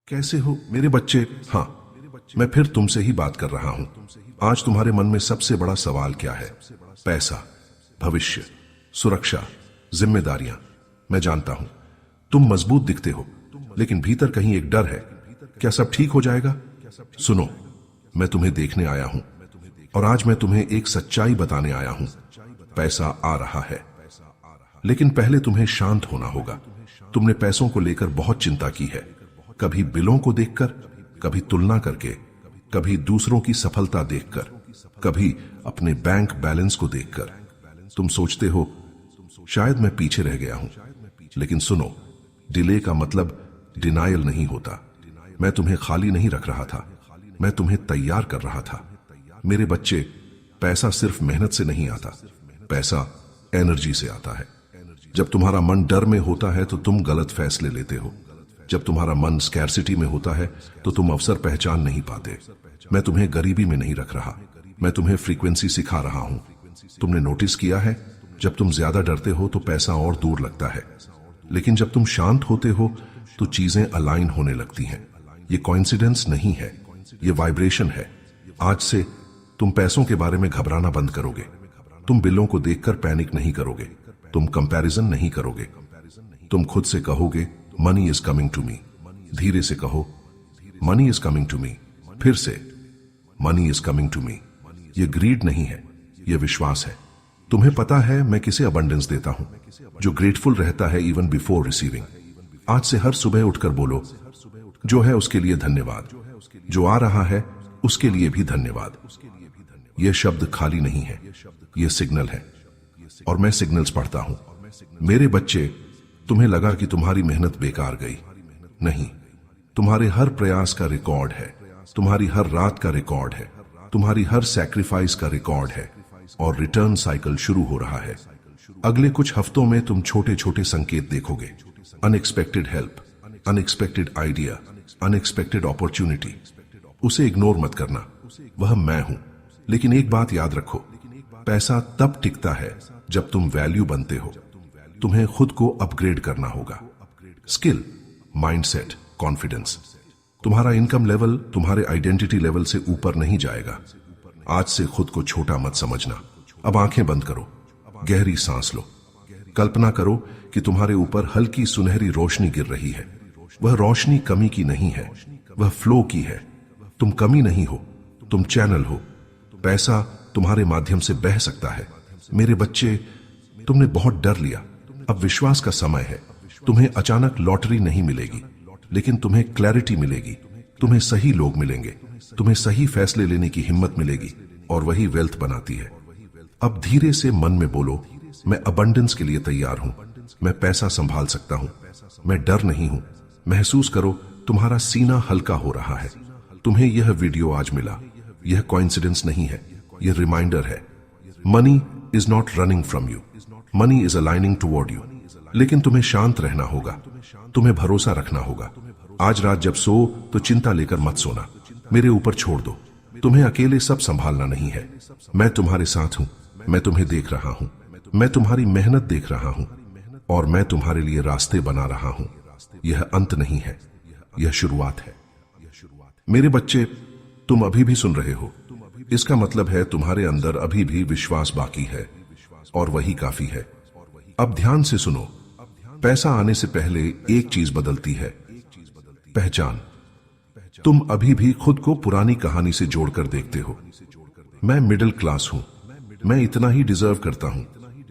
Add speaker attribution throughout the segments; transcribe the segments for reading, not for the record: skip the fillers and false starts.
Speaker 1: कैसे हो मेरे बच्चे? हाँ, मैं फिर तुमसे ही बात कर रहा हूं। आज तुम्हारे मन में सबसे बड़ा सवाल क्या है? पैसा, भविष्य, सुरक्षा, जिम्मेदारियां। मैं जानता हूं तुम मजबूत दिखते हो, लेकिन भीतर कहीं एक डर है। क्या सब ठीक हो जाएगा? सुनो, मैं तुम्हें देखने आया हूं और आज मैं तुम्हें एक सच्चाई बताने आया हूं। पैसा आ रहा है, लेकिन पहले तुम्हें शांत होना होगा। तुमने पैसों को लेकर बहुत चिंता की है, कभी बिलों को देखकर, कभी तुलना करके, कभी दूसरों की सफलता देखकर, कभी अपने बैंक बैलेंस को देखकर। तुम सोचते हो शायद मैं पीछे रह गया हूं, लेकिन सुनो, डिले का मतलब डिनायल नहीं होता। मैं तुम्हें खाली नहीं रख रहा था, मैं तुम्हें तैयार कर रहा था। मेरे बच्चे, पैसा सिर्फ मेहनत से नहीं आता, पैसा एनर्जी से आता है। जब तुम्हारा मन डर में होता है तो तुम गलत फैसले लेते हो। जब तुम्हारा मन स्कैर्सिटी में होता है तो तुम अवसर पहचान नहीं पाते। मैं तुम्हें गरीबी में नहीं रख रहा, मैं तुम्हें फ्रीक्वेंसी सिखा रहा हूं। तुमने नोटिस किया है, जब तुम ज्यादा डरते हो तो पैसा और दूर लगता है, लेकिन जब तुम शांत होते हो तो चीजें अलाइन होने लगती हैं। ये कोइंसिडेंस नहीं है, ये वाइब्रेशन है। आज से तुम पैसों के बारे में घबराना बंद करोगे। तुम बिलों को देखकर पैनिक नहीं करोगे, तुम कंपैरिजन नहीं करोगे। तुम खुद से कहोगे money is coming to me. धीरे से कहो money is coming to me. फिर से money is coming to me. ये ग्रीड नहीं है, ये विश्वास है। तुम्हें पता है मैं किसे अबंडेंस देता हूं? जो ग्रेटफुल रहता है इवन बिफोर रिसीविंग। आज से हर सुबह उठकर बोलो, जो है उसके लिए धन्यवाद, जो आ रहा है उसके लिए भी धन्यवाद। यह शब्द खाली नहीं है, यह सिग्नल है, और मैं सिग्नल्स पढ़ता हूं। मेरे बच्चे, तुम्हें लगा कि तुम्हारी मेहनत बेकार गई? नहीं, तुम्हारे हर प्रयास का रिकॉर्ड है, तुम्हारी हर रात का रिकॉर्ड है, तुम्हारी हर सैक्रिफाइस का रिकॉर्ड है, और रिटर्न साइकिल शुरू हो रहा है। अगले कुछ हफ्तों में तुम छोटे छोटे संकेत देखोगे। Unexpected help, unexpected idea, unexpected opportunity. उसे इग्नोर मत करना, वह मैं हूं। लेकिन एक बात याद रखो, पैसा तब टिकता है जब तुम वैल्यू बनते हो। तुम्हें खुद को अपग्रेड करना होगा। Skill, mindset, confidence. तुम्हारा इनकम लेवल तुम्हारे आइडेंटिटी लेवल से ऊपर नहीं जाएगा। आज से खुद को छोटा मत समझना। अब आंखें बंद करो, गहरी सांस लो। कल्पना करो कि तुम्हारे ऊपर हल्की सुनहरी रोशनी गिर रही है। वह रोशनी कमी की नहीं है, वह फ्लो की है। तुम कमी नहीं हो, तुम चैनल हो। पैसा तुम्हारे माध्यम से बह सकता है। मेरे बच्चे, तुमने बहुत डर लिया, अब विश्वास का समय है। तुम्हें अचानक लॉटरी नहीं मिलेगी, लेकिन तुम्हें क्लैरिटी मिलेगी। तुम्हें सही लोग मिलेंगे, तुम्हें सही फैसले लेने की हिम्मत मिलेगी, और वही वेल्थ बनाती है। अब धीरे से मन में बोलो, मैं अबंडेंस के लिए तैयार हूं, मैं पैसा संभाल सकता हूं, मैं डर नहीं हूं। महसूस करो तुम्हारा सीना हल्का हो रहा है। तुम्हें यह वीडियो आज मिला, यह कोइंसिडेंस नहीं है, यह रिमाइंडर है। Money is not running from you, money is aligning toward you. लेकिन तुम्हें शांत रहना होगा, तुम्हें भरोसा रखना होगा। आज रात जब सो तो चिंता लेकर मत सोना, मेरे ऊपर छोड़ दो। तुम्हें अकेले सब संभालना नहीं है, मैं तुम्हारे साथ हूं। मैं तुम्हें देख रहा हूं, मैं तुम्हारी मेहनत देख रहा हूं, और मैं तुम्हारे लिए रास्ते बना रहा हूं। यह अंत नहीं है, यह शुरुआत है। मेरे बच्चे, तुम अभी भी सुन रहे हो, इसका मतलब है तुम्हारे अंदर अभी भी विश्वास बाकी है, और वही काफी है। अब ध्यान से सुनो, पैसा आने से पहले एक चीज बदलती है, पहचान। तुम अभी भी खुद को पुरानी कहानी से जोड़कर देखते हो। मैं मिडिल क्लास हूं, मैं इतना ही डिजर्व करता हूं,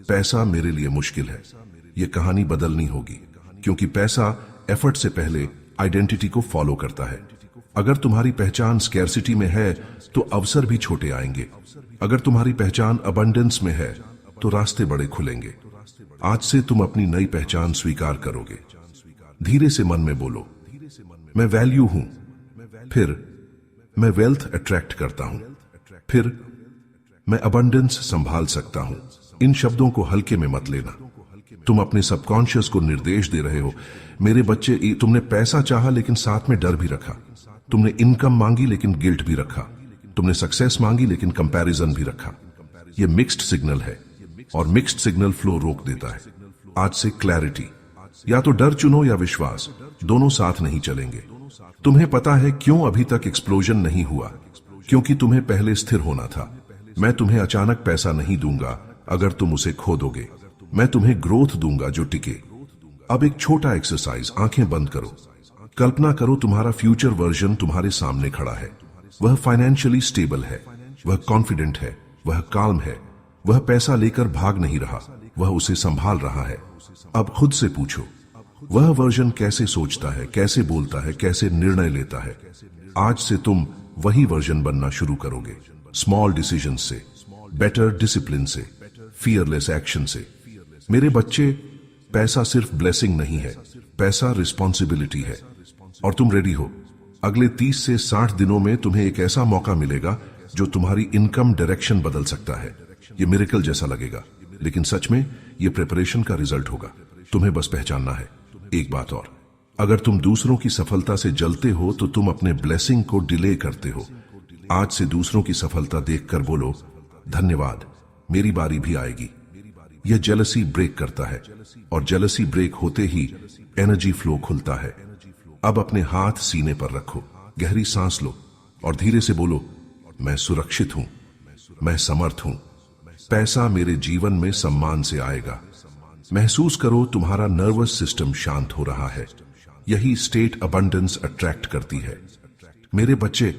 Speaker 1: पैसा मेरे लिए मुश्किल है। यह कहानी बदलनी होगी, क्योंकि पैसा एफर्ट से पहले आइडेंटिटी को फॉलो करता है। अगर तुम्हारी पहचान स्कैर्सिटी में है तो अवसर भी छोटे आएंगे। अगर तुम्हारी पहचान अबंडेंस में है तो रास्ते बड़े खुलेंगे। आज से तुम अपनी नई पहचान स्वीकार करोगे। धीरे से मन में बोलो, मैं वैल्यू हूं। फिर मैं वेल्थ अट्रैक्ट करता हूं। फिर मैं अबंडेंस संभाल सकता हूं। इन शब्दों को हल्के में मत लेना। तुम अपने सबकॉन्शियस को निर्देश दे रहे हो। मेरे बच्चे, तुमने पैसा चाहा लेकिन साथ में डर भी रखा। तुमने इनकम मांगी लेकिन गिल्ट भी रखा। तुमने सक्सेस मांगी लेकिन कंपैरिजन भी रखा। यह मिक्स्ड सिग्नल है, और मिक्स्ड सिग्नल फ्लो रोक देता है। आज से क्लैरिटी, या तो डर चुनो या विश्वास, दोनों साथ नहीं चलेंगे। तुम्हें पता है क्यों अभी तक एक्सप्लोजन नहीं हुआ? क्योंकि तुम्हें पहले स्थिर होना था। मैं तुम्हें अचानक पैसा नहीं दूंगा अगर तुम उसे खो दोगे। मैं तुम्हें ग्रोथ दूंगा जो टिके। अब एक छोटा एक्सरसाइज, आंखें बंद करो। कल्पना करो तुम्हारा फ्यूचर वर्जन तुम्हारे सामने खड़ा है। वह फाइनेंशियली स्टेबल है, वह कॉन्फिडेंट है, वह काल्म है, वह पैसा लेकर भाग नहीं रहा, वह उसे संभाल रहा है। अब खुद से पूछो, वह वर्जन कैसे सोचता है, कैसे बोलता है, कैसे निर्णय लेता है? आज से तुम वही वर्जन बनना शुरू करोगे। स्मॉल डिसीजन से, बेटर डिसिप्लिन से, फियरलेस एक्शन से। मेरे बच्चे, पैसा सिर्फ ब्लेसिंग नहीं है, पैसा रिस्पॉन्सिबिलिटी है। और तुम रेडी हो? अगले 30 से 60 दिनों में तुम्हें एक ऐसा मौका मिलेगा जो तुम्हारी इनकम डायरेक्शन बदल सकता है। ये मिरेकल जैसा लगेगा, लेकिन सच में ये प्रिपरेशन का रिजल्ट होगा। तुम्हें बस पहचानना है। एक बात और, अगर तुम दूसरों की सफलता से जलते हो तो तुम अपने ब्लेसिंग को डिले करते हो। आज से दूसरों की सफलता देखकर बोलो, धन्यवाद, मेरी बारी भी आएगी। यह जेलसी ब्रेक करता है, और जेलसी ब्रेक होते ही एनर्जी फ्लो खुलता है। अब अपने हाथ सीने पर रखो, गहरी सांस लो और धीरे से बोलो, मैं सुरक्षित हूं, मैं समर्थ हूं। पैसा मेरे जीवन में सम्मान से आएगा। महसूस करो तुम्हारा नर्वस सिस्टम शांत हो रहा है। यही स्टेट अबंडेंस अट्रैक्ट करती है। मेरे बच्चे,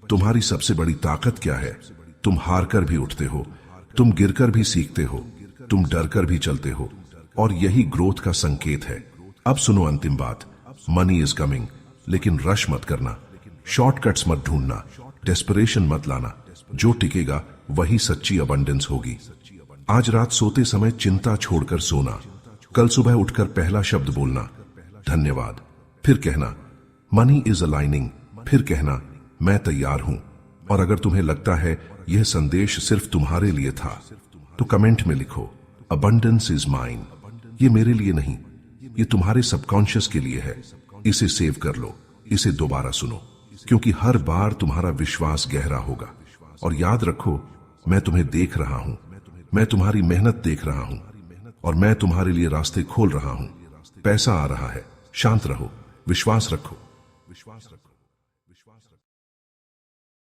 Speaker 1: तुम्हारी सबसे बड़ी ताकत क्या है? तुम हार कर भी उठते हो, तुम गिरकर भी सीखते हो, तुम डर कर भी चलते हो, और यही ग्रोथ का संकेत है। अब सुनो अंतिम बात, मनी इज कमिंग, लेकिन रश मत करना, शॉर्टकट्स मत ढूंढना, डेस्परेशन मत लाना। जो टिकेगा वही सच्ची अबंडेंस होगी। आज रात सोते समय चिंता छोड़कर सोना। कल सुबह उठकर पहला शब्द बोलना, धन्यवाद। फिर कहना, मनी इज अलाइनिंग। फिर कहना, मैं तैयार हूं। और अगर तुम्हें लगता है यह संदेश सिर्फ तुम्हारे लिए था, तो कमेंट में लिखो, अबंडेंस इज माइन। ये मेरे लिए नहीं, ये तुम्हारे सबकॉन्शियस के लिए है। इसे सेव कर लो, इसे दोबारा सुनो, क्योंकि हर बार तुम्हारा विश्वास गहरा होगा। और याद रखो, मैं तुम्हें देख रहा हूं, मैं तुम्हारी मेहनत देख रहा हूं, और मैं तुम्हारे लिए रास्ते खोल रहा हूं। पैसा आ रहा है, शांत रहो, विश्वास रखो।